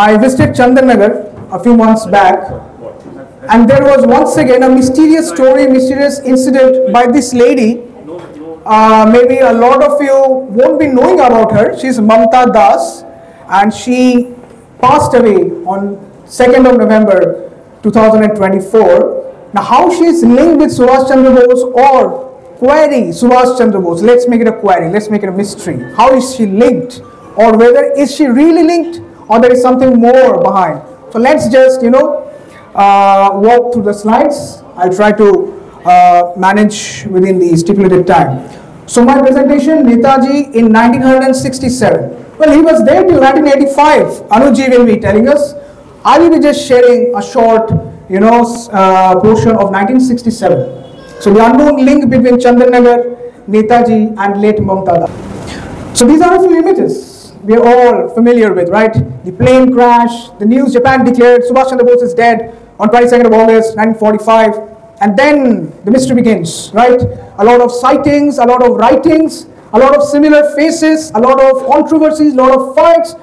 I visited Chandanagar a few months back, and there was once again a mysterious story, mysterious incident by this lady. Maybe a lot of you won't be knowing about her. She's Mamta Das, and she passed away on 2nd of November 2024. Now, how she is linked with Subhash Chandra Bose or query Subhash Chandra Bose, let's make it a query, let's make it a mystery. How is she linked, or whether is she really linked, or there is something more behind? So let's just walk through the slides. I'll try to manage within the stipulated time. So my presentation, Netaji in 1967. Well, he was there till 1985. Anuji will be telling us. I will be just sharing a short, portion of 1967. So the unknown link between Chandanagar, Netaji, and late Mamta Das. So these are a few images we are all familiar with, right? The plane crash, the news Japan declared Subhash Chandra Bose is dead on 22nd of August 1945, and then the mystery begins, right? A lot of sightings, a lot of writings, a lot of similar faces, a lot of controversies, a lot of fights,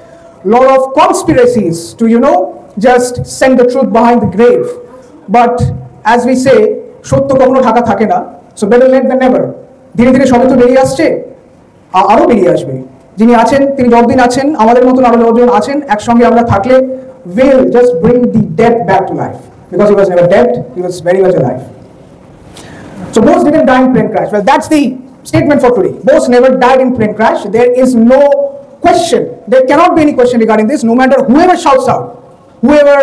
a lot of conspiracies to, just send the truth behind the grave. But as we say, সত্য কখনো ঢাকা থাকে না, so better late than never. ধীরে ধীরে সবে তো বেরিয়ে আসছে, আরো বেরিয়ে আসবে। যিনি আছেন তিনি যতদিন আছেন, আমাদের মতন আরো যতজন আছেন, একসঙ্গে আমরা থাকলে will just bring the dead back to life, because he was never dead, he was very much alive. So Bose didn't die in plane crash. Well, that's the statement for today. Bose never died in plane crash. There is no question, there cannot be any question regarding this, no matter whoever shouts out, whoever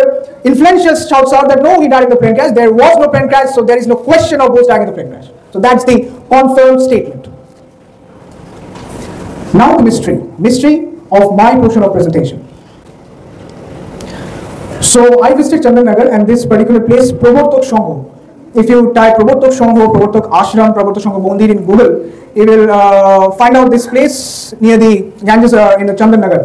influential shouts out that no, he died in the plane crash. There was no plane crash, so there is no question of Bose dying in the plane crash. So that's the confirmed statement. Now the mystery of my portion of presentation. So I visited Chandanagar and this particular place, Pravartak Shangho. If you type Pravartak Shangho, Pravartak Ashram, Pravartak Shangho Mandir in Google, you will find out this place near the Ganges in Chandanagar.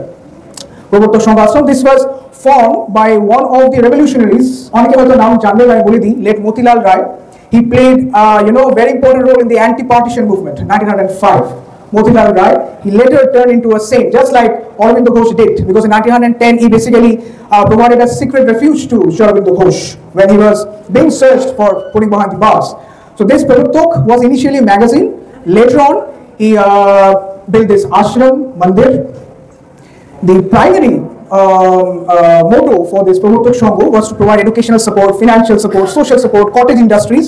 Pravartak Shangho Ashram. This was formed by one of the revolutionaries, late Motilal Rai. He played a very important role in the anti-partition movement, 1905. Motilal Rai, he later turned into a saint, just like Aurobindo Ghosh did, because in 1910 he basically provided a secret refuge to Aurobindo Ghosh when he was being searched for putting behind the bars. So this Pravartak was initially a magazine. Later on, he built this ashram, mandir. The primary motto for this Pravartak Shangho was to provide educational support, financial support, social support, cottage industries,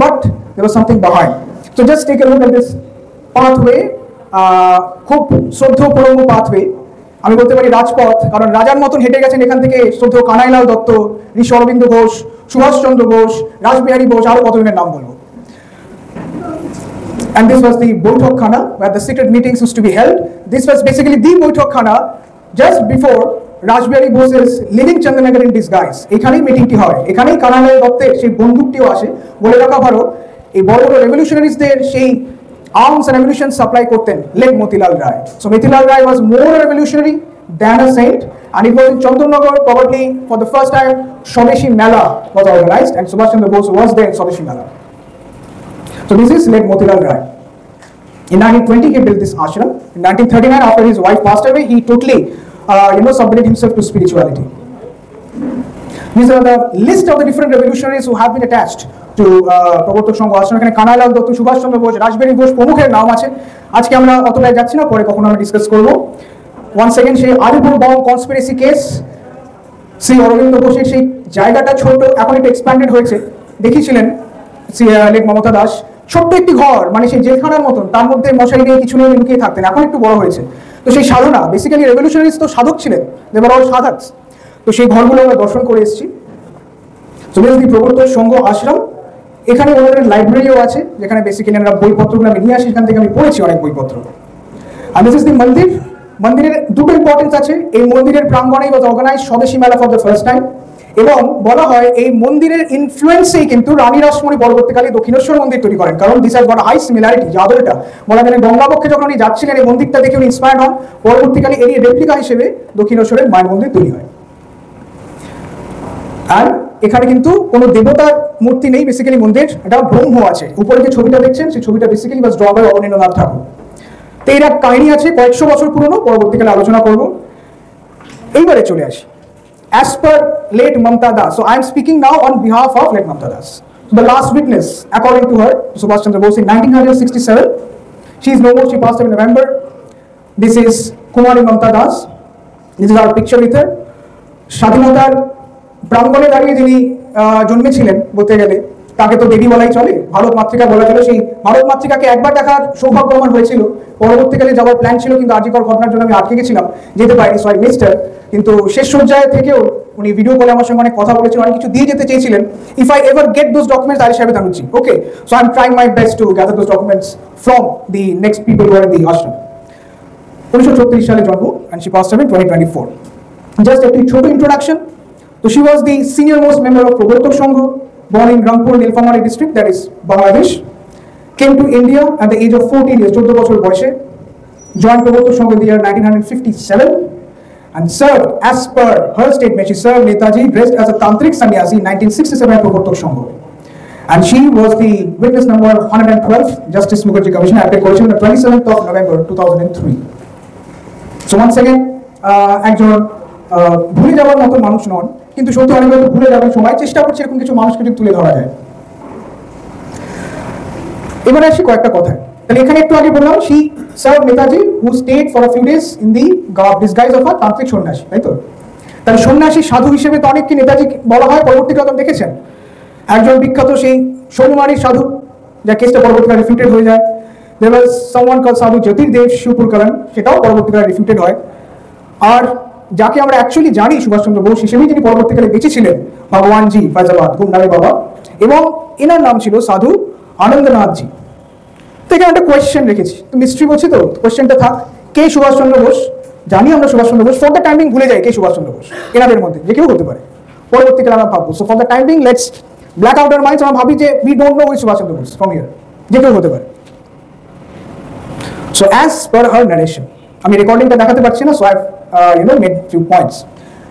but there was something behind. So just take a look at this pathway, খুব শ্রদ্ধেয় পুরনো pathway, আমি বলতে পারি রাজপথ, কারণ রাজার মতন হেঁটে গেছেন এখান থেকে শ্রদ্ধেয় কানাইলাল দত্ত, ঋষি অরবিন্দ ঘোষ, সুভাষচন্দ্র বোস, রাসবিহারী বোস, আরো কতজনের নাম বলবো। And this was the Boitok Khana, where the secret meetings used to be held. This was basically the Boitok Khana just before Rashbehari Bose's living Chandannagar in disguise. এখানেই মিটিংটি হয়, এখানেই কানাইলাল দত্তের সেই বন্দুকটিও আসে। বলে রাখা ভালো, এই বড় বড় রেভলিউশনারিজদের সেই arms and ammunition supply করতেন late Motilal Rai. So Motilal Rai was more a revolutionary than a saint, and it was in Chandanagar probably for the first time Swadeshi Mela was organized, and Subhash Chandra Bose was there in Swadeshi Mela. So this is late Motilal Rai. In 1920 he built this ashram. In 1939, after his wife passed away, he totally submitted himself to spirituality. These are the list of the different revolutionaries who have been attached to Pravartak Shangho Ashram. এখানে কানাইলাল দত্ত, সুভাষ চন্দ্র বোস, রাসবিহারী ঘোষ প্রমুখের নাম আছে। আজকে আমরা অতটাই যাচ্ছি না, পরে কখনো আমরা ডিসকাস করব। ওয়ান্স সেকেন্ড সেই Alipur bomb conspiracy case, Shri Aurobindo ঘোষের সেই জায়গাটা ছোট, এখন একটু এক্সপ্যান্ডেড হয়েছে। দেখিয়েছিলেন লেক মমতা দাস, ছোট্ট একটি ঘর, মানে সেই জেলখানার মতন, তার মধ্যে মশারি দিয়ে কিছু নিয়ে লুকিয়ে থাকতেন, এখন একটু বড় হয়েছে। তো সেই সাধনা, বেসিক্যালি রেভলিউশনারিজ তো সাধক ছিলেন, দেবার অল সাধকস। তো সেই ঘরগুলো আমরা দর্শন করে এসেছি। সো দিস দি প্রবর্তক সংঘ আশ্রম। এখানে ওনাদের লাইব্রেরিও আছে, যেখানে বেসিক্যালি আমরা বইপত্রগুলো আমি নিয়ে আসি, এখান থেকে আমি পড়েছি অনেক বইপত্র। আর দিস ইজ দি মন্দির। মন্দিরের দুটো ইম্পর্টেন্স আছে। এই মন্দিরের প্রাঙ্গণেই ওয়াজ অর্গানাইজড স্বদেশী মেলা ফর দ্য ফার্স্ট টাইম, এবং বলা হয় এই মন্দিরের ইনফ্লুয়েন্সেই কিন্তু রানী রাসমণি পরবর্তীকালে দক্ষিণেশ্বর মন্দির তৈরি করেন, কারণ this has got high similarity. জাদুটা বলা যায় গঙ্গাবক্ষে যখন উনি যাচ্ছিলেন এই মন্দিরটা দেখে উনি ইন্সপায়ার্ড হন, পরবর্তীকালে এরই রেপ্লিকা হিসেবে দক্ষিণেশ্বরের মায়ের মন্দির তৈরি হয়। আর এখানে কিন্তু কোনো দেবতার মূর্তি নেই, বেসিক্যালি মন্দির এটা ব্রহ্ম আছে। উপরে যে ছবিটা দেখছেন সেই ছবিটা basically was draw by Abanindranath Thakur. তো এর এক কাহিনী আছে, কয়েকশো বছর পুরনো, পরবর্তীকালে আলোচনা করব। এইবারে চলে আসি as per late Mamta Das. So I am speaking now on behalf of late Mamta Das. The last witness, according to her, Subhash Chandra Bose, in 1967. She is no more, she passed away in November. This is Kumari Mamta Das. This is our picture with her. স্বাধীনতার প্রাঙ্গণে দাঁড়িয়ে যিনি জন্মেছিলেন বলতে গেলে তাকে তো দেবী বলাই চলে, ভারত মাতৃকা বলা চলে। সেই ভারত মাতৃকাকে একবার দেখার সৌভাগ্য আমার হয়েছিল, পরবর্তীকালে যাওয়ার প্ল্যান ছিল কিন্তু আজিকর ঘটনার জন্য আমি আটকে গেছিলাম, যেতে পারিনি, সো আই মিসড হার। কিন্তু শেষ পর্যায়ে থেকেও উনি ভিডিও কলে আমার সঙ্গে অনেক কথা বলেছিলেন, অনেক কিছু দিয়ে যেতে চেয়েছিলেন। If I ever get those documents I share with Anuji. Okay, so I am trying my best to gather those documents from the next people who are in the ashram. 1934 সালে জন্ম, and she passed away in 2024. Just a short introduction. So she was the senior most member of Pravartak Sangha, born in Rangpur, Nilphamari district, that is Bangladesh. Came to India at the age of 14 years, 14 বছর বয়সে, joined Pravartak Sangha in the year 1957 and served, as per her statement, she served Netaji dressed as a tantric sannyasi in 1967 at Pravartak Sangha. And she was the witness number 112, Justice Mukherjee Commission, appeared on the 27th of November 2003. So once again, একজন ভুলে যাওয়ার মতো মানুষ নন, কিন্তু সত্যি অনেক ভুলে যাওয়ার সময় চেষ্টা করছে এরকম কিছু মানুষকে যদি তুলে ধরা যায়। এবারে আসি কয়েকটা কথা। তাহলে এখানে একটু আগে বললাম she served Netaji who stayed for a few days in the disguise of a তান্ত্রিক সন্ন্যাসী, তাই তো? তাহলে সন্ন্যাসী সাধু হিসেবে তো অনেককে নেতাজি বলা হয়, পরবর্তীকালে দেখেছেন একজন বিখ্যাত সেই সৌমারি সাধু, যার কেসটা পরবর্তীকালে রিফিউটেড হয়ে যায়। There was someone called সাধু জ্যোতির্দেব শিবপুরকারণ, সেটাও পরবর্তীকালে রিফিউটেড হয়। আর যাকে আমরা অ্যাকচুয়ালি জানি সুভাষচন্দ্র বোস হিসেবেই যিনি পরবর্তীকালে বেঁচে ছিলেন, ভগবানজি ফৈজাবাদ গুমনামে বাবা, এবং এনার নাম ছিল সাধু আনন্দনাথজি। তো এখানে একটা কোয়েশ্চেন রেখেছি, তো মিস্ট্রি বলছি, তো কোয়েশ্চেনটা থাক, কে সুভাষচন্দ্র বোস? জানি আমরা Subhash Chandra Bose, for the timing ভুলে যাই কে সুভাষচন্দ্র বোস, এনাদের মধ্যে যে কেউ হতে পারে, পরবর্তীকালে আমরা ভাববো। So for the timing let's black out our minds, আমরা ভাবি যে we don't know who Subhash Chandra Bose from here, যে কেউ হতে পারে। So as per her narration, আমি রেকর্ডিংটা দেখাতে পারছি না, so I made few points.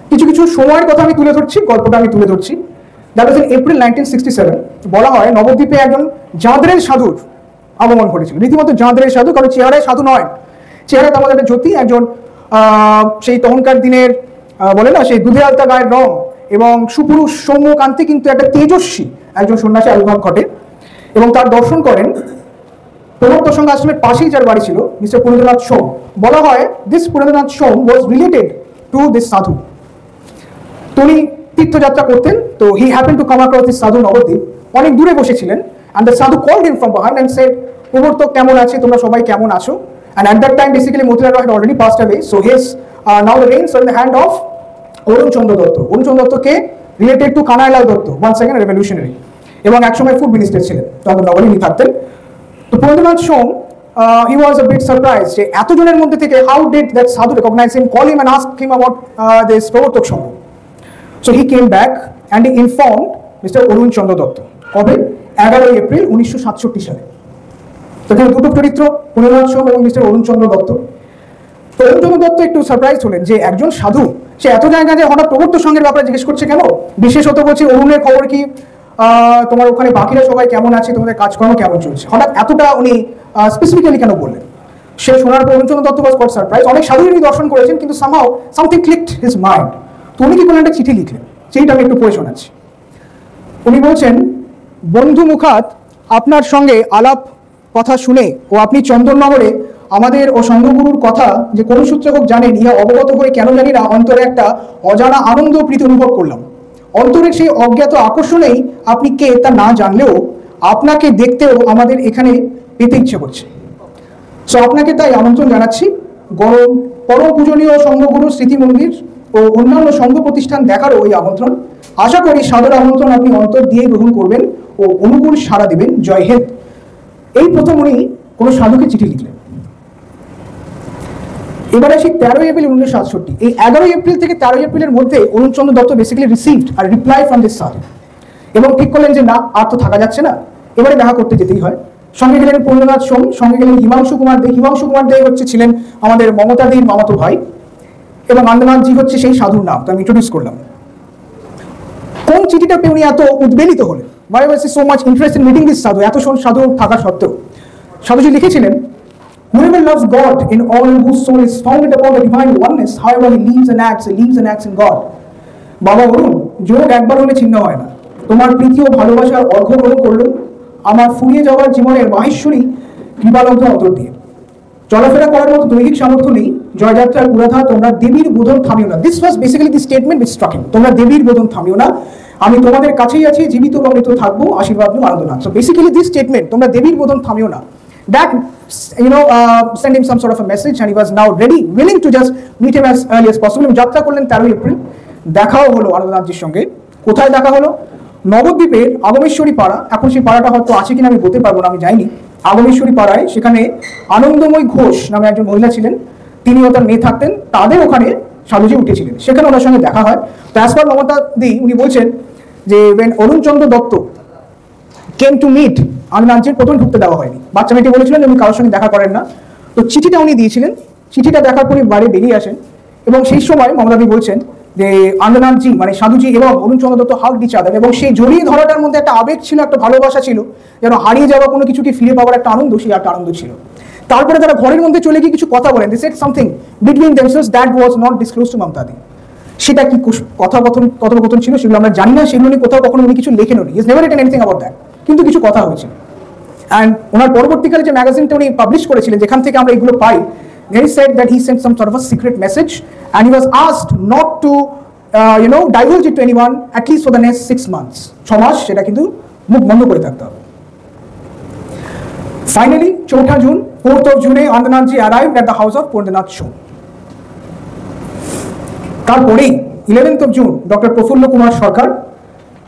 কিছু কিছু সময়ের কথা আমি তুলে ধরছি, গল্পটা আমি তুলে ধরছি। That was in April 1967। বলা হয় নবদ্বীপে একজন জাঁদরের সাধুর আগমন ঘটেছিল, রীতিমতো জাঁদরের সাধু, কারণ চেহারায় সাধু নয়, চেহারায় আমাদের একটা জ্যোতি, একজন সেই তখনকার দিনের বলে না সেই দুধে আলতা গায়ের রং এবং সুপুরুষ সৌম্যকান্তি, কিন্তু একটা তেজস্বী একজন সন্ন্যাসী আবির্ভাব ঘটে এবং তার দর্শন করেন প্রবর্তক সংঘ আশ্রমের পাশেই যার বাড়ি ছিল, মিস্টার পুরেন্দ্রনাথ সোম। বলা হয় this Purendranath Som was related to this sadhu. তো উনি তীর্থযাত্রা করতেন, তো he happen to come across this sadhu Nabadwip, অনেক দূরে বসেছিলেন, and the sadhu called him from behind and said, প্রবর্তক কেমন আছে, তোমরা সবাই কেমন আছো? And at that time basically Motilal Roy had already passed away, so his now the reins are in the hand of Arun Chandra Dutta. Arun Chandra দত্তকে related to Kanailal Dutta, one second revolutionary, এবং একসময় ফুড মিনিস্টার ছিলেন, চন্দ্রনগরে উনি থাকতেন। তো পুরেন্দ্রনাথ সোম he was a bit surprised যে এতজনের মধ্যে থেকে how did that sadhu recognize him, call him and ask him about this প্রবর্তক সংঘ। So he came back and he informed Mr. অরুণ চন্দ্র দত্ত। কবে? 11 এপ্রিল 1967 সালে। তো এখানে দুটো চরিত্র, পুরেন্দ্রনাথ সোম এবং মিস্টার অরুণ চন্দ্র দত্ত। তো অরুণ চন্দ্র দত্ত একটু সারপ্রাইজ হলেন যে একজন সাধু সে এত জায়গায় যে হঠাৎ প্রবর্তক সংঘের ব্যাপারে জিজ্ঞেস করছে কেন, বিশেষত বলছে অরুণের খবর কি, তোমার ওখানে বাকিরা সবাই কেমন আছে, তোমাদের কাজকর্ম কেমন চলছে, হঠাৎ এতটা উনি স্পেসিফিক্যালি কেন বললেন? সে শোনার পর অরুণ Chandra Dutta was quite surprise. অনেক সাধু উনি দর্শন করেছেন, কিন্তু somehow something clicked his mind. তো উনি কি করলেন, একটা চিঠি লিখলেন, সেইটা আমি একটু পড়ে শোনাচ্ছি। উনি বলছেন, বন্ধু মুখাত আপনার সঙ্গে আলাপ কথা শুনে ও আপনি চন্দননগরে আমাদের ও সঙ্গগুরুর কথা যে কোন সূত্রে হোক জানেন, ইহা অবগত হয়ে কেন জানি না অন্তরে একটা অজানা আনন্দ প্রীতি অনুভব করলাম। অন্তরের সেই অজ্ঞাত আকর্ষণেই আপনি কে তা না জানলেও আপনাকে দেখতেও আমাদের এখানে পেতে ইচ্ছে করছে। সো আপনাকে তাই আমন্ত্রণ জানাচ্ছি গরম পরম পূজনীয় সঙ্গগুরু স্মৃতি মন্দির ও অন্যান্য সঙ্গ প্রতিষ্ঠান দেখারও ওই আমন্ত্রণ। আশা করি সাদর আমন্ত্রণ আপনি অন্তর দিয়ে গ্রহণ করবেন ও অনুকূল সাড়া দেবেন। জয় হিন্দ। এই প্রথম উনি কোনো সাধুকে চিঠি লিখলেন। এবারে আসি 13 এপ্রিল 1967। এই 11 এপ্রিল থেকে 13 এপ্রিলের মধ্যে Arun Chandra Dutta basically received a reply from this sadhu, এবং ঠিক করলেন যে না, আর তো থাকা যাচ্ছে না, এবারে দেখা করতে যেতেই হয়। সঙ্গে গেলেন পুরেন্দ্রনাথ সোম, সঙ্গে গেলেন হিমাংশু কুমার দে। হিমাংশু কুমার দে ছিলেন আমাদের মমতাদির মামাতো ভাই, এবং আনন্দনাথজি হচ্ছে সেই সাধুর নাম, তো আমি ইন্ট্রোডিউস করলাম। কোন চিঠিটা পেয়ে উনি এত উদ্বেলিত হলেন? Why was he so much interested in meeting this সাধু? এত সাধু থাকা সত্ত্বেও সাধুজি লিখেছিলেন, whoever loves God in all and whose soul is founded upon the divine oneness, however he lives and acts in God, বাবা অরুণ, যোগ একবার হলে ছিন্ন হয় না। তোমার প্রীতি ও ভালোবাসার অর্ঘ্য গ্রহণ করলো আমার ফুরিয়ে যাওয়ার জীবনের মাহেশ্বরী কৃপালব্ধ অন্তর দিয়ে। চলাফেরা করার মতো দৈহিক সামর্থ্য নেই, জয়যাত্রার পুরাধা তোমরা দেবীর বোধন থামিও না। This was basically the statement which struck him. তোমরা দেবীর বোধন থামিও না, আমি তোমাদের কাছেই আছি, জীবিত বা মৃত থাকবো, আশীর্বাদ নিও, আনন্দ নাও। সো বেসিক্যালি দিস স্টেটমেন্ট, তোমরা দেবীর বোধন থামিও না, that sent him some sort of a message, and he was now ready, willing to just meet him as early as possible. যাত্রা করলেন 13 এপ্রিল। দেখাও হলো আনন্দনাথজির সঙ্গে। কোথায় দেখা হলো? নবদ্বীপের আগমেশ্বরী পাড়া, এখন সেই পাড়াটা হয়তো আছে কিনা আমি বলতে পারবো না, আমি যাইনি। আগমেশ্বরী পাড়ায় সেখানে আনন্দময়ী ঘোষ নামে একজন মহিলা ছিলেন, তিনি ও তার মেয়ে থাকতেন, তাদের ওখানে সাধুজি উঠেছিলেন, সেখানে ওনার সঙ্গে দেখা হয়। তো অ্যাজ পার মমতা দি উনি বলছেন যে when Arunchandra Dutta came to meet আনন্দনাথজির প্রথম ঢুকতে দেওয়া হয়নি। বাচ্চা মেয়েটি বলেছিলেন উনি কারোর সঙ্গে দেখা করেন না। তো চিঠিটা উনি দিয়েছিলেন, চিঠিটা দেখার পরে বাড়ি বেরিয়ে আসেন, এবং সেই সময় মমতাদি বলছেন যে আনন্দনাথজি মানে সাধুজি এবং Arunchandra Dutta hugged each other, এবং সেই জড়িয়ে ধরাটার মধ্যে একটা আবেগ ছিল, একটা ভালোবাসা ছিল, যেন হারিয়ে যাওয়া কোনো কিছুকে ফিরে পাওয়ার একটা আনন্দ, সেই একটা আনন্দ ছিল। তারপরে তারা ঘরের মধ্যে চলে গিয়ে কিছু কথা বলেন, they said something between themselves that was not disclosed to মমতাদি। সেটা কি কথোপকথন ছিল সেগুলো আমরা জানি না, সেগুলো নিয়ে কোথাও কখনো উনি কিছু লেখেন উনি, he has never written anything about that, কিন্তু কিছু কথা হয়েছিল। অ্যান্ড ওনার পরবর্তীকালে যে ম্যাগাজিনটা উনি পাবলিশ করেছিলেন, যেখান থেকে আমরা এগুলো পাই, he said that he sent some sort of a secret message and he was asked not to divulge it to anyone at least for the next 6 months, 6 মাস সেটা কিন্তু মুখ বন্ধ করে থাকতে হবে। Finally, 4th June, 4th of June, Anandanathji arrived at the house of Pondinath Show. তারপরেই 11th of June, doctor Prafulla Kumar সরকার,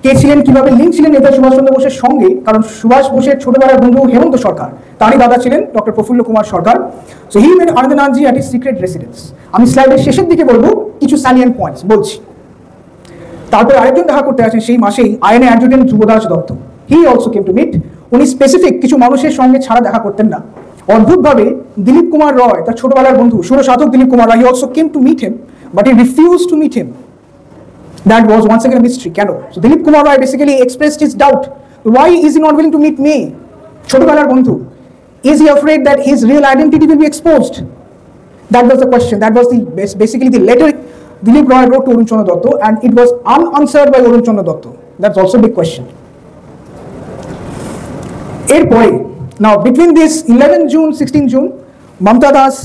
কে ছিলেন, কিভাবে লিঙ্ক ছিলেন নেতাজি সুভাষচন্দ্র বোসের সঙ্গে, কারণ সুভাষ বোসের ছোটবেলার বন্ধু হেমন্ত সরকার, তারই দাদা ছিলেন doctor Prafulla Kumar Sarkar. So he met Anandnathji at his secret residence. আমি স্লাইডের শেষের দিকে বলবো, কিছু স্যালিয়েন্ট পয়েন্টস বলছি। তারপরে আরেকজন দেখা করতে আসেন সেই মাসেই, INA adjutant Dhruvadas Dutta, he also came to meet. উনি স্পেসিফিক কিছু মানুষের সঙ্গে ছাড়া দেখা করতেন না। অদ্ভুতভাবে দিলীপ কুমার রয়, তার ছোটবেলার বন্ধু সুরসাধক Dilip Kumar Roy, he also came to meet him, but he refused to meet him. That was once again a mystery. Keno? So Dilip Kumar Roy basically expressed his doubt. Why is he not willing to meet me? Chotobelar bondhu. Is he afraid that his real identity will be exposed? That was the question. That was the basically the letter Dilip Roy wrote to Arunachandra Dotto, and it was unanswered by Arunachandra Dotto. That's also a big question. Now between this 11 June, 16 June, Mamta Das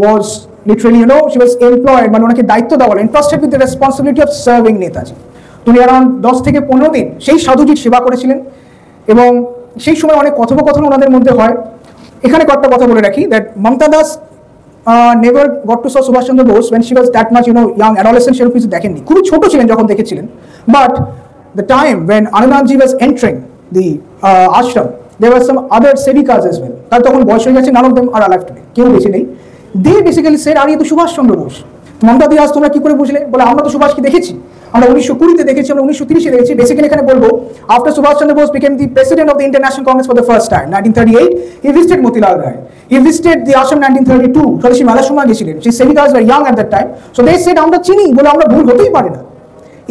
was literally, she was employed, মানে ওনাকে দায়িত্ব দেওয়া হলো, entrusted with the responsibility of serving Netaji. তিনি around 10 থেকে 15 দিন সেই সাধুজির সেবা করেছিলেন, এবং সেই সময় অনেক কথোপকথন ওনাদের মধ্যে হয়। এখানে কয়েকটা কথা বলে রাখি, that Mamta Das never got to saw Subhash Chandra Bose when she was that much young adolescent, সেরকম কিছু দেখেননি, খুবই ছোট ছিলেন যখন দেখেছিলেন। But the time when Anandanathji was entering the ashram, there were some other sevikas as well, তার তখন বয়স হয়ে গেছে, none of them are alive today, কেউ বেঁচে নেই। They basically said, আর ইয়ে তো সুভাষ চন্দ্র বোস। মমতা দি আজ তোমরা কি করে বুঝলে? বলে আমরা তো সুভাষকে দেখেছি, আমরা 1920-তে দেখেছি, আমরা 1930-এ দেখেছি। বেসিক্যালি এখানে বলবো, after Subhash Chandra Bose became the president of the International Congress for the first time, 1938, he visited Motilal Rai, he visited the ashram 1932, স্বদেশী মেলার সময় গেছিলেন। সেই সেভিকাস were young at that time, so they said আমরা চিনি, বলে আমরা ভুল হতেই পারে না,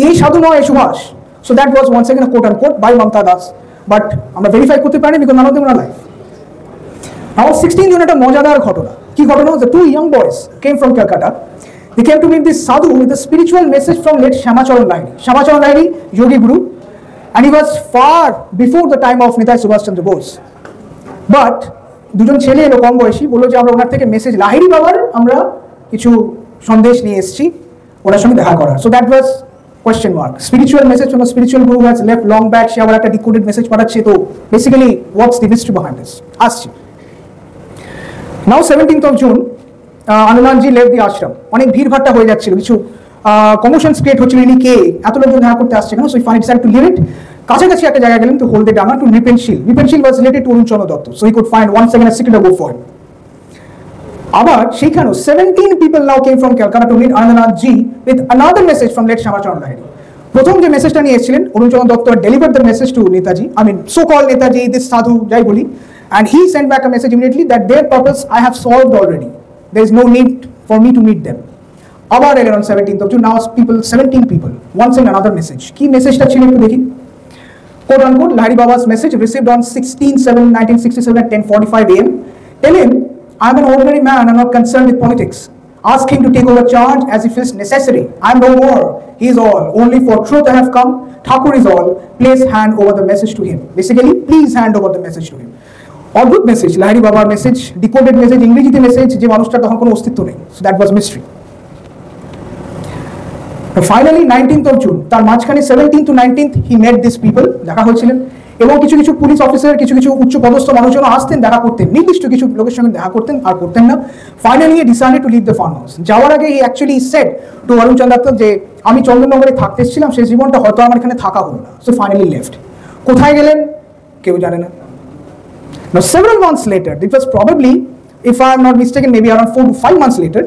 এই সাধু নয় Subhash. So that was once again a quote unquote by Mamta Das, but আমরা ভেরিফাই করতে পারিনি because none of them were alive. Now 16 June একটা মজাদার ঘটনা। কি ঘটনা? The 2 young boys came from Calcutta. They came to meet this sadhu with a spiritual message from late Shamacharan Lahiri. Shamacharan Lahiri, yogi guru, and he was far before the time of Netaji Subhash Chandra Bose. But দুজন ছেলে এলো কম বয়সী, বললো যে আমরা ওনার থেকে message, Lahiri বাবার আমরা কিছু সন্দেশ নিয়ে এসেছি ওনার সঙ্গে দেখা করার। So that was question mark. Spiritual message from a spiritual guru has left long back, সে আবার একটা decoded message পাঠাচ্ছে। তো basically what's the mystery behind this? আসছি। Now 17th of June, Anandanathji left the ashram. অনেক ভিড়ভাট্টা হয়ে যাচ্ছিল, কিছু কমোশনস create হচ্ছিল, ইনি কে, এত লোকজন দেখা করতে আসছে কেন? So he finally decided to leave it. কাছাকাছি একটা জায়গা গেলেন, তো হোল্ড দ্য ডাঙ্গা টু রিপেনশিল। রিপেনশিল was related to Arunchandra Dutta, so he could find once again a secret go for him. আবার সেইখানেও 17 people now came from Calcutta to meet Anandanathji with another message from late Shamacharan Lahiri. প্রথম যে মেসেজটা নিয়ে এসেছিলেন Arunchandra Dutta delivered the message to Netaji, I mean so called Netaji, this sadhu যাই বলি, and he sent back a message immediately that their purpose I have solved already, there is no need for me to meet them. আবার এলেন on 17th of June, now 17 people once in another message. কি মেসেজটা ছিল একটু দেখি। quote unquote Lahiri Baba's message received on 16/7/1967 at 10:45 AM. Tell him I am an ordinary man, I am not concerned with politics. Ask him to take over charge as he feels necessary. I am no more. He is all. Only for truth I have come. Thakur is all. Please hand over the message to him. Basically, please hand over the message to him. অদ্ভুত message, Lahiri বাবার message, decoded message, ইংরেজিতে message, যে মানুষটার তখন কোনো অস্তিত্ব নেই। So that was mystery. Finally 19th of June, তার মাঝখানে 17th to 19th he met this people, দেখা হয়েছিলেন। এবং কিছু কিছু পুলিশ অফিসার, কিছু কিছু উচ্চ পদস্থ মানুষজন আসতেন, দেখা করতেন, নির্দিষ্ট কিছু লোকের সঙ্গে দেখা করতেন, আর করতেন না। Finally he decided to leave the farm house. যাওয়ার আগে he actually said to Arun Chandra যে আমি চন্দননগরে থাকতে এসেছিলাম, সেই জীবনটা হয়তো আমার এখানে থাকা হলো না। So finally left. কোথায় গেলেন কেউ জানে না। Now several months later, it was probably, if I am not mistaken, maybe around 4 to 5 months later,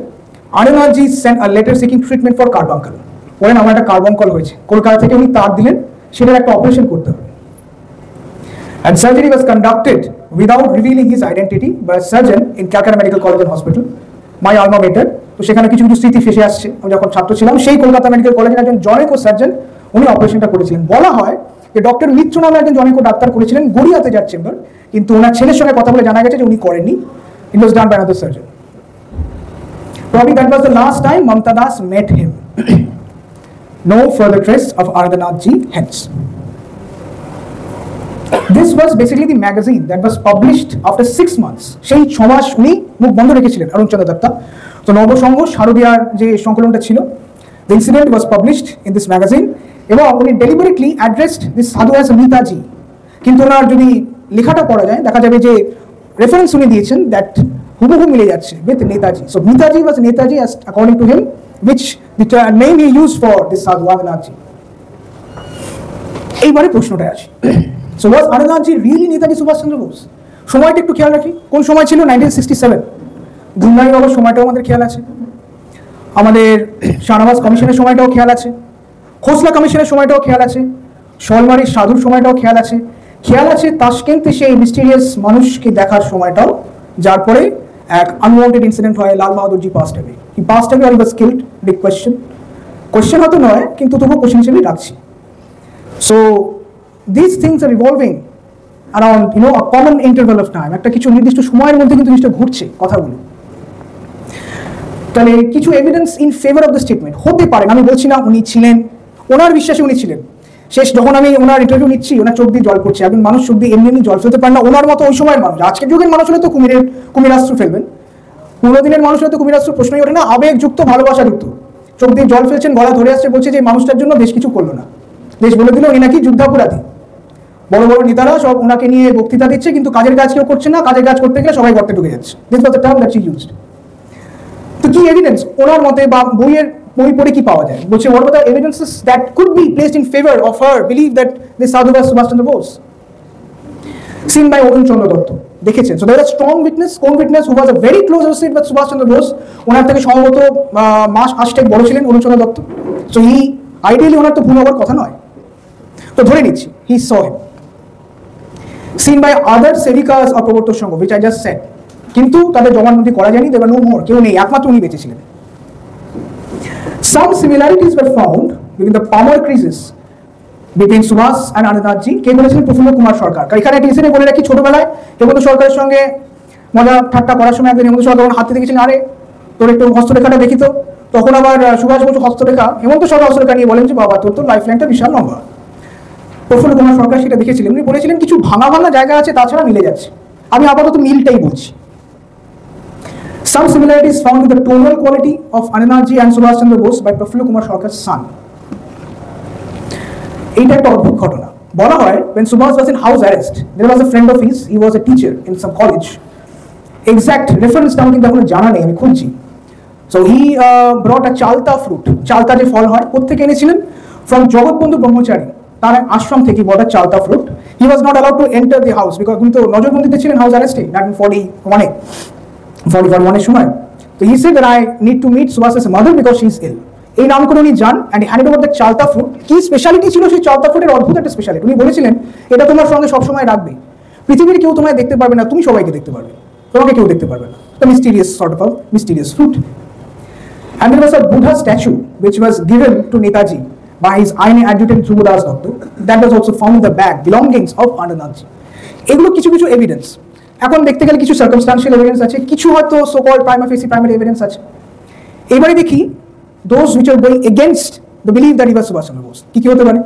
Anandji sent a letter seeking treatment for carbuncle. বলেন আমার একটা কার্বঙ্কল হয়েছে, কলকাতা থেকে উনি তার দিলেন, সেটার একটা অপারেশন করতে হবে। And surgery was conducted without revealing his identity by a surgeon in Calcutta Medical College and Hospital, my alma mater. তো সেখানে কিছু কিছু স্মৃতি ফেসে আসছে। আমি যখন ছাত্র ছিলাম, সেই কলকাতা মেডিকেল কলেজের একজন জনৈক সার্জন উনি অপারেশনটা করেছিলেন। বলা হয় যে ডক্টর মিত্র নামে একজন জনৈক ডাক্তার করেছিলেন গড়িয়াতে যার চেম্বার, কিন্তু ওনার ছেলের সঙ্গে কথা বলে জানা গেছে যে উনি করেননি। It was done by another surgeon. Probably that was the last time Mamta Das met him. No further trace of Anandji hence. This was basically the magazine that was published after 6 months. সেই 6 মাস উনি মুখ বন্ধ রেখেছিলেন অরুণ চন্দ্র দত্ত। তো নবসংঘ শারদীয়ার যে সংকলনটা ছিল, the incident was published in this magazine, এবং উনি deliberately addressed this sadhu as Netaji। কিন্তু ওনার যদি লেখাটা পড়া যায়, দেখা যাবে যে রেফারেন্স উনি দিয়েছেন দ্যাট হুবহু মিলে যাচ্ছে with Netaji. So Netaji was Netaji as according to him, which the name he used for this sadhu Anandji. এইবারে প্রশ্নটা আছে, so was Anandji really Netaji Subhash Chandra Bose? সময়টা একটু খেয়াল রাখি, কোন সময় ছিল? 1967। গুন্ডামি বাবার সময়টাও আমাদের খেয়াল আছে, আমাদের শাহনওয়াজ কমিশনের সময়টাও খেয়াল আছে, খোসলা কমিশনের সময়টাও খেয়াল আছে, শলমারির সাধুর সময়টাও খেয়াল আছে, খেয়াল আছে তাশকেন্তে সেই মিস্টিরিয়াস মানুষকে দেখার সময়টাও, যার পরে এক আনওয়ান্টেড ইনসিডেন্ট হয়, Lal Bahadurji passed away. He passed away or he was killed? Big question. Question হয়তো নয়, কিন্তু তবুও কোয়েশ্চেন হিসেবেই রাখছি। So this things are revolving around a common interval of time. একটা কিছু নির্দিষ্ট সময়ের মধ্যে কিন্তু জিনিসটা ঘুরছে কথাগুলো। তাহলে কিছু evidence in favour of the statement হতে পারে, আমি বলছি না উনি ছিলেন, ওনার বিশ্বাসে উনি ছিলেন। শেষ যখন আমি ওনার ইন্টারভিউ নিচ্ছি, ওনার চোখ দিয়ে জল পড়ছে। একজন মানুষ চোখ দিয়ে এমনি জল ফেলতে পারে না, ওনার মতো ওই সময়ের মানুষ। আজকের যুগের মানুষ হলে তো কুমিরাস্ত্র ফেলবেন, পুরো দিনের মানুষ হলে তো কুমিরাস্ত্র প্রশ্নই ওঠে না। আবেগযুক্ত, ভালোবাসাযুক্ত, চোখ দিয়ে জল ফেলছেন, গলা ধরে আসছে, বলছে যে মানুষটার জন্য দেশ কিছু করলো না, দেশ বলে দিল উনি নাকি যুদ্ধাপরাধী। বড় বড় নেতারা সব ওনাকে নিয়ে বক্তৃতা দিচ্ছে, কিন্তু কাজের কাজ কেউ করছে না, কাজের কাজ করতে গেলে সবাই গর্তে ঢুকে যাচ্ছে। This was the term that she used. তো কি এভিডেন্স ওনার মতে বা বই পড়ে কি পাওয়া যায়? বলছে what were the evidences that could be placed in favor of her belief that this sadhu was Subhash Chandra Bose? Seen by অরুণ চন্দ্র দত্ত, দেখেছেন। So there was a strong witness, কোন witness who was a very close associate with Subhash Chandra Bose, ওনার থেকে সম্ভবত মাস 8 বড় ছিলেন অরুণ Chandra Dutta. So he ideally ওনার তো ভুল হওয়ার কথা নয়, তো ধরে নিচ্ছি he saw him. Seen by other sevikas of প্রবর্তক সংঘ, which I just said, কিন্তু তাদের জবানবন্দি করা যায়নি, they were no more, কেউ নেই, একমাত্র উনি বেঁচে ছিলেন। Some similarities were found within the power crisis between Subhash and Anandji. কে বলেছিলেন? প্রফুল্ল কুমার সরকার। এখানে একটা ইনসিডেন্ট বলে রাখি, ছোটবেলায় হেমন্ত সরকারের সঙ্গে মজা ঠাট্টা করার সময় একদিন হেমন্ত সরকার হাতে দেখেছিলেন, আরে তোর একটু হস্তরেখাটা দেখি তো। তখন আবার সুভাষ বসু হস্তরেখা, হেমন্ত সরকার হস্তরেখা নিয়ে বলেন যে বাবা তোর তো লাইফ লাইনটা বিশাল লম্বা। প্রফুল্ল কুমার সরকার সেটা দেখেছিলেন, উনি বলেছিলেন কিছু ভাঙা ভাঙা জায়গা আছে, তাছাড়া মিলে যাচ্ছে। আমি আপাতত মিলটাই বলছি। Some similarities found with the tonal quality of Anandji and Subhash Chandra Bose by Prafullo Kumar Sarkar's son. এইটা একটা অদ্ভুত ঘটনা। বলা হয় when Subhash was in house arrest, there was a friend of his, he was a teacher in some college. Exact reference নাম কিন্তু এখনো জানা নেই, আমি খুঁজছি। So he brought a chalta fruit. চালতা যে ফল হয়, কোত্থেকে এনেছিলেন? From জগৎবন্ধু ব্রহ্মচারী, তার আশ্রম থেকে bought a chalta fruit. He was not allowed to enter the house because উনি তো নজরবন্দিতে ছিলেন হাউস অ্যারেস্টে 1941 এর সময়। তো he said that I need to meet Subhash's mother because she is ill. এই নাম করে উনি যান and he handed over the chalta fruit. কি স্পেশালিটি ছিল সেই চালতা ফ্রুটের? অদ্ভুত একটা স্পেশালিটি। উনি বলেছিলেন এটা তোমার সঙ্গে সবসময় রাখবে, পৃথিবীর কেউ তোমায় দেখতে পারবে না, তুমি সবাইকে দেখতে পারবে, তোমাকে কেউ দেখতে পারবে না। The mysterious sort of a mysterious fruit. And there was a Buddha statue which was given to Netaji by his Aine adjutant Dhruvadas Doctor. That was also found in the bag belongings of Anandji. এগুলো কিছু কিছু evidence. এখন দেখতে গেলে কিছু সার্কামস্টান্সিয়াল evidence আছে, কিছু হয়তো so called prima facie primary evidence আছে। এবারে দেখি those which are going against the belief that he was Subhash Chandra Bose কি হতে পারে।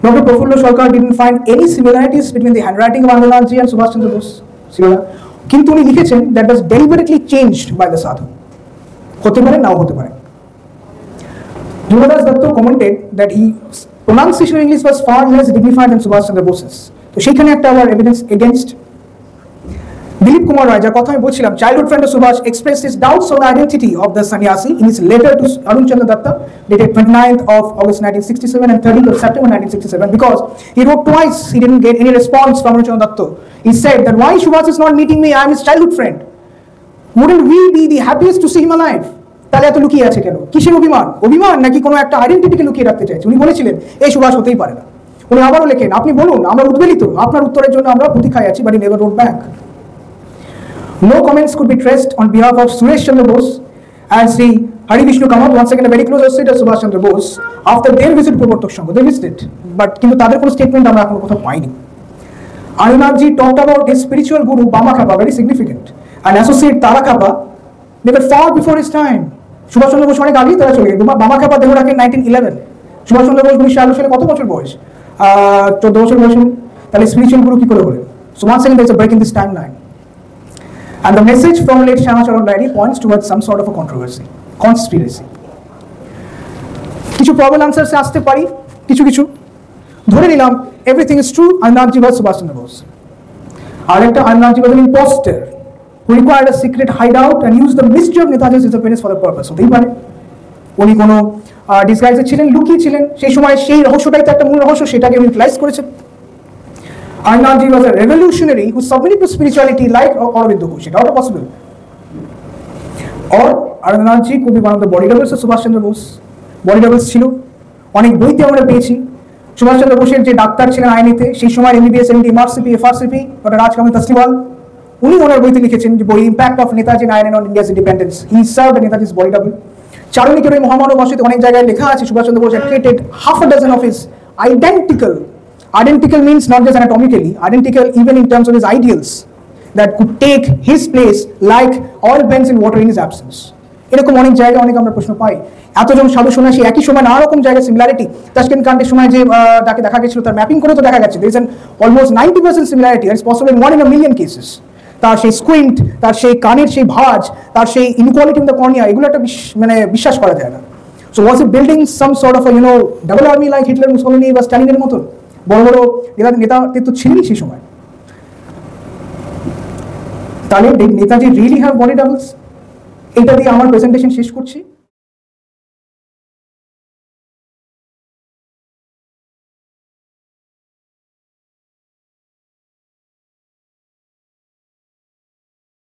Dr. Prafullo Sarkar didn't find any similarities between the handwriting of Anandji and Subhash Chandra Bose similar, কিন্তু উনি লিখেছেন that was deliberately changed by the sadhu, হতে পারে নাও হতে পারে। Jyodas Datta commented that he pronunciation of English was far less dignified than Subhash Chandra Bose's, তো সেখানে একটা আবার evidence against। Dilip Kumar Rai, যার কথা আমি বলছিলাম, childhood friend of Subhash, expressed his doubts on the identity of the sannyasi in his letter to Arun Chandra Datta dated 29th of August 1967 and 30th of September 1967 because he wrote twice he didn't get any response from Arun Chandra Datta. He said that why Subhash is not meeting me, I am his childhood friend, wouldn't we be the happiest to see him alive? তাহলে এত লুকিয়ে আছে কেন, কিসের অভিমান, অভিমান নাকি কোনো একটা আইডেন্টিটিকে লুকিয়ে রাখতে চাইছে। উনি বলেছিলেন এই সুভাষ হতেই পারে না। উনি আবারও লেখেন আপনি বলুন আমরা উদ্বেলিত, আপনার উত্তরের জন্য আমরা প্রতীক্ষায় আছি, but he never wrote back. No comments could be traced on behalf of Suresh Chandra Bose and Sri Hari Vishnu Kamath, once again a very close associate of Subhash Chandra Bose, after their visit to Pravartak Sangh. They visited, but কিন্তু তাদের কোনো statement আমরা এখনো কোথাও পাইনি। Anandji talked about his spiritual guru Bama Khapa, very significant, and associate Tara Khapa, they were far before his time. Subhash Chandra Bose অনেক আগেই তারা চলে গেছে। বামা খাপা দেহ রাখেন 1911, সুভাষ চন্দ্র বোস 1911 সালে কত বছর বয়স, 14 বছর বয়স, তাহলে স্পিরিচুয়াল গুরু কি করে হলেন? So once again there is a break in this timeline, and the message from late Shamacharan Reddy points towards some sort of a conspiracy. কিছু প্রবল আনসারসে আসতে পারি, কিছু কিছু ধরে নিলাম everything is true, Anandji was Subhas Chandra Bose. আর একটা Anandji was an imposter who required a secret hideout and used the mystery of Netaji's disappearance for the purpose. হতেই পারে উনি কোনো ডিসগাইজে ছিলেন, লুকিয়ে ছিলেন, সেই সময় সেই রহস্যটাই তো একটা মূল রহস্য, সেটাকে ইউটিলাইজ করেছেন। Anandji was a revolutionary who submitted to spirituality like Aurobindo Ghosh. Is that possible? Or Anandji could be one of the body doubles of Subhash Chandra Bose. Body doubles ছিল, অনেক বইতে আমরা পেয়েছি। সুভাষ চন্দ্র বোসের যে ডাক্তার ছিলেন আইনিতে, সেই সময় MBBS, MD, MRCP, FRCP, doctor রাজকামিল তসলিওয়াল, উনি ওনার বইতে লিখেছেন যে বই impact of Netaji in iron on India's independence, he served নেতাজিস বডি ডাবল। চারণিকের ওই মহামানব ভাষাতে অনেক জায়গায় লেখা আছে Subhash Chandra Bose had created half a dozen of his identical means not just anatomically, identical even in terms of his ideals that could take his place like oil bends in water in his absence. এরকম অনেক জায়গায় অনেক আমরা প্রশ্ন পাই। এতজন সাধু সন্ন্যাসী একই সময় নানা রকম জায়গায় সিমিলারিটি, তাশকেন্ট কাণ্ডের সময় যে তাকে দেখা গেছিল তার ম্যাপিং করে তো দেখা গেছে there is an almost 90% similarity that is possible in 1 in a million cases. তার সেই স্কুইন্ট, তার সেই কানের সেই ভাঁজ, তার সেই ইনইকুয়ালিটি ইন দ্য কর্নিয়া, এগুলো একটা মানে বিশ্বাস করা যায় না। So was it building some sort of double army like Hitler, Mussolini বা স্ট্যালিনের মতন বড় বড় নেতা তো ছিলেনই সেই সময়। তাহলে Netaji really have body doubles? এটা দিয়ে আমার প্রেজেন্টেশন শেষ করছি।